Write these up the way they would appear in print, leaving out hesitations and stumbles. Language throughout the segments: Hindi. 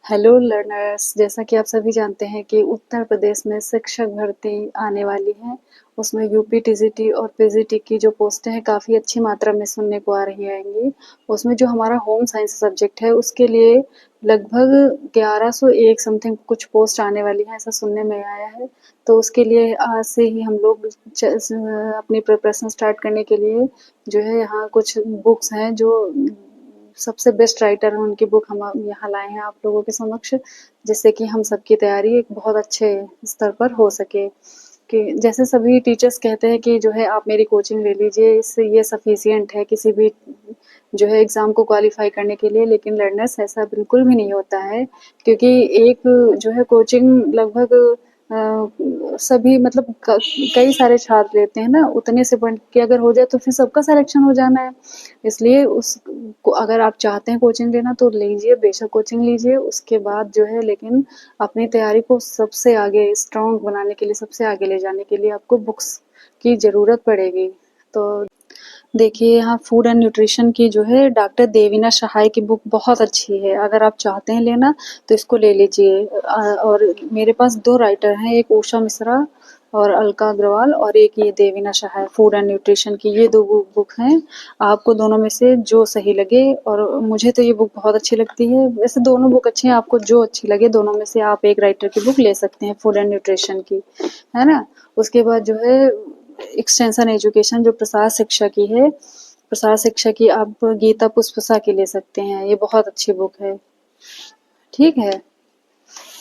हेलो लर्नर्स, जैसा कि आप सभी जानते हैं कि उत्तर प्रदेश में शिक्षक भर्ती आने वाली है। उसमें यूपी टीजीटी और पीजीटी की जो पोस्टें हैं काफ़ी अच्छी मात्रा में सुनने को आ रही आएंगी। उसमें जो हमारा होम साइंस सब्जेक्ट है उसके लिए लगभग 1101 समथिंग कुछ पोस्ट आने वाली है, ऐसा सुनने में आया है। तो उसके लिए आज से ही हम लोग अपनी प्रिपरेशन स्टार्ट करने के लिए जो है यहाँ कुछ बुक्स हैं जो सबसे बेस्ट राइटर हैं, उनकी बुक हम यहाँ लाए हैं आप लोगों के समक्ष, जिससे कि हम सबकी तैयारी एक बहुत अच्छे स्तर पर हो सके। कि जैसे सभी टीचर्स कहते हैं कि जो है आप मेरी कोचिंग ले लीजिए, इससे ये सफिशिएंट है किसी भी जो है एग्ज़ाम को क्वालिफाई करने के लिए, लेकिन लर्नर्स ऐसा बिल्कुल भी नहीं होता है, क्योंकि एक जो है कोचिंग लगभग सभी मतलब कई सारे छात्र लेते हैं ना, उतने से बढ़ के अगर हो जाए तो फिर सबका सिलेक्शन हो जाना है। इसलिए उस को अगर आप चाहते हैं कोचिंग लेना तो लीजिए, बेशक कोचिंग लीजिए। उसके बाद जो है लेकिन अपनी तैयारी को सबसे आगे स्ट्रॉन्ग बनाने के लिए, सबसे आगे ले जाने के लिए आपको बुक्स की ज़रूरत पड़ेगी। तो देखिए यहाँ फूड एंड न्यूट्रिशन की जो है डॉक्टर देवीना सहाय की बुक बहुत अच्छी है। अगर आप चाहते हैं लेना तो इसको ले लीजिए। और मेरे पास 2 राइटर हैं, एक उषा मिश्रा और अलका अग्रवाल, और एक ये देवीना सहाय फूड एंड न्यूट्रिशन की, ये 2 बुक हैं। आपको दोनों में से जो सही लगे, और मुझे तो ये बुक बहुत अच्छी लगती है। वैसे दोनों बुक अच्छी हैं, आपको जो अच्छी लगे दोनों में से आप एक राइटर की बुक ले सकते हैं फूड एंड न्यूट्रिशन की, है ना? उसके बाद जो है एक्सटेंशन एजुकेशन जो प्रसार शिक्षा की है, प्रसार शिक्षा की आप गीता पुष्पसा की ले सकते हैं, ये बहुत अच्छी बुक है, ठीक है।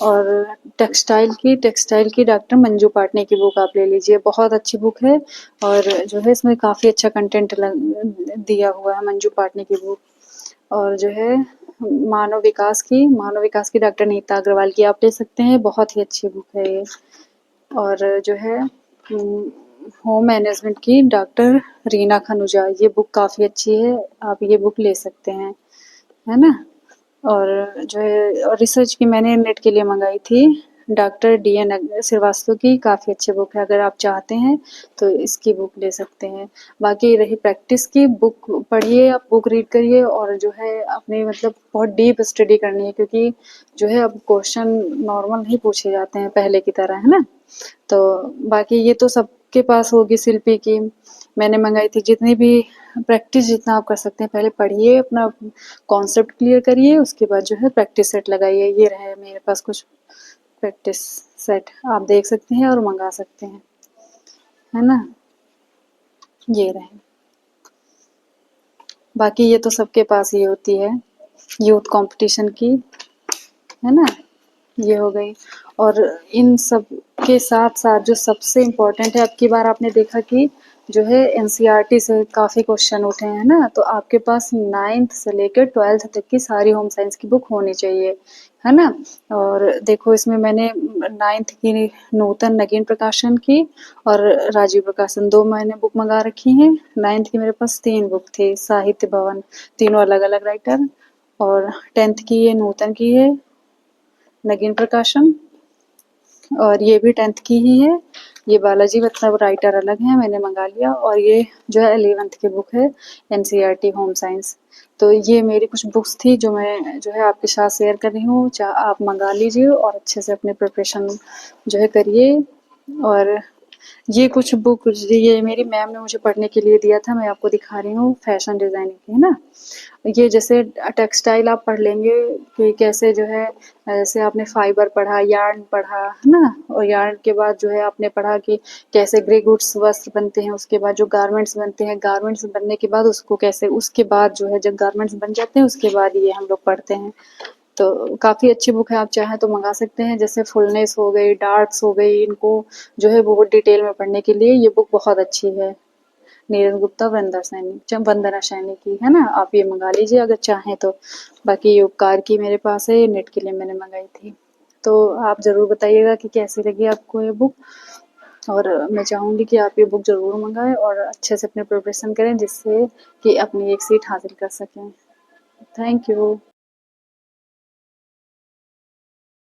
और टेक्सटाइल की डॉक्टर मंजू पाटने की बुक आप ले लीजिए, बहुत अच्छी बुक है। और जो है इसमें काफ़ी अच्छा कंटेंट दिया हुआ है मंजू पाटने की बुक। और जो है मानव विकास की डॉक्टर नीता अग्रवाल की आप ले सकते हैं, बहुत ही अच्छी बुक है ये। और जो है होम मैनेजमेंट की डॉक्टर रीना खनुजा, ये बुक काफ़ी अच्छी है, आप ये बुक ले सकते हैं, है ना? और जो है और रिसर्च की मैंने नेट के लिए मंगाई थी, डॉक्टर DN श्रीवास्तव की, काफ़ी अच्छी बुक है। अगर आप चाहते हैं तो इसकी बुक ले सकते हैं। बाकी रही प्रैक्टिस की, बुक पढ़िए, आप बुक रीड करिए, और जो है अपने मतलब बहुत डीप स्टडी करनी है, क्योंकि जो है अब क्वेश्चन नॉर्मल नहीं पूछे जाते हैं पहले की तरह, है ना? तो बाकी ये तो सबके पास होगी शिल्पी की, मैंने मंगाई थी। जितनी भी प्रैक्टिस जितना आप कर सकते हैं, पहले पढ़िए, अपना कॉन्सेप्ट क्लियर करिए, उसके बाद जो है प्रैक्टिस सेट लगाइए। ये रहे मेरे पास कुछ प्रैक्टिस सेट, आप देख सकते हैं और मंगा सकते हैं, है ना? ये रहे। बाकी ये तो सबके पास ही होती है, यूथ कंपटीशन की, है ना? ये हो गई। और इन सब के साथ साथ जो सबसे इम्पोर्टेंट है, अब की बार आपने देखा कि जो है एनसीईआरटी से काफ़ी क्वेश्चन उठे हैं ना, तो आपके पास 9th से लेकर 12th तक की सारी होम साइंस की बुक होनी चाहिए, है ना? और देखो इसमें मैंने 9th की नूतन नगीन प्रकाशन की और राजीव प्रकाशन 2 मैंने बुक मंगा रखी हैं। 9th की मेरे पास 3 बुक थी, साहित्य भवन, तीनों अलग अलग राइटर। और 10th की ये नूतन की है, नगीन प्रकाशन, और ये भी 10th की ही है। ये बालाजी मतलब राइटर अलग हैं, मैंने मंगा लिया। और ये जो है 11th की बुक है, एनसीईआरटी होम साइंस। तो ये मेरी कुछ बुक्स थी जो मैं जो है आपके साथ शेयर कर रही हूँ, आप मंगा लीजिए और अच्छे से अपने प्रिपरेशन जो है करिए। और ये कुछ बुक ये मेरी मैम ने मुझे पढ़ने के लिए दिया था, मैं आपको दिखा रही हूँ, फैशन डिज़ाइनिंग की, है ना? ये जैसे टेक्सटाइल आप पढ़ लेंगे कि कैसे जो है, जैसे आपने फाइबर पढ़ा, यार्न पढ़ा, है ना? और यार्न के बाद जो है आपने पढ़ा कि कैसे ग्रे गुड्स वस्त्र बनते हैं, उसके बाद जो गारमेंट्स बनते हैं, गारमेंट्स बनने के बाद उसको कैसे, उसके बाद जो है जब गारमेंट्स बन जाते हैं उसके बाद ये हम लोग पढ़ते हैं। तो काफ़ी अच्छी बुक है, आप चाहें तो मंगा सकते हैं। जैसे फुलनेस हो गई, डार्ट्स हो गई, इनको जो है बहुत डिटेल में पढ़ने के लिए ये बुक बहुत अच्छी है। नीरज गुप्ता वंदना सैनी की, है ना? आप ये मंगा लीजिए अगर चाहें तो। बाकी ये उपकार की मेरे पास है, ये नेट के लिए मैंने मंगाई थी। तो आप ज़रूर बताइएगा कि कैसी लगी आपको ये बुक, और मैं चाहूँगी कि आप ये बुक ज़रूर मंगाएं और अच्छे से अपने प्रिपरेशन करें, जिससे कि अपनी एक सीट हासिल कर सकें। Thank you.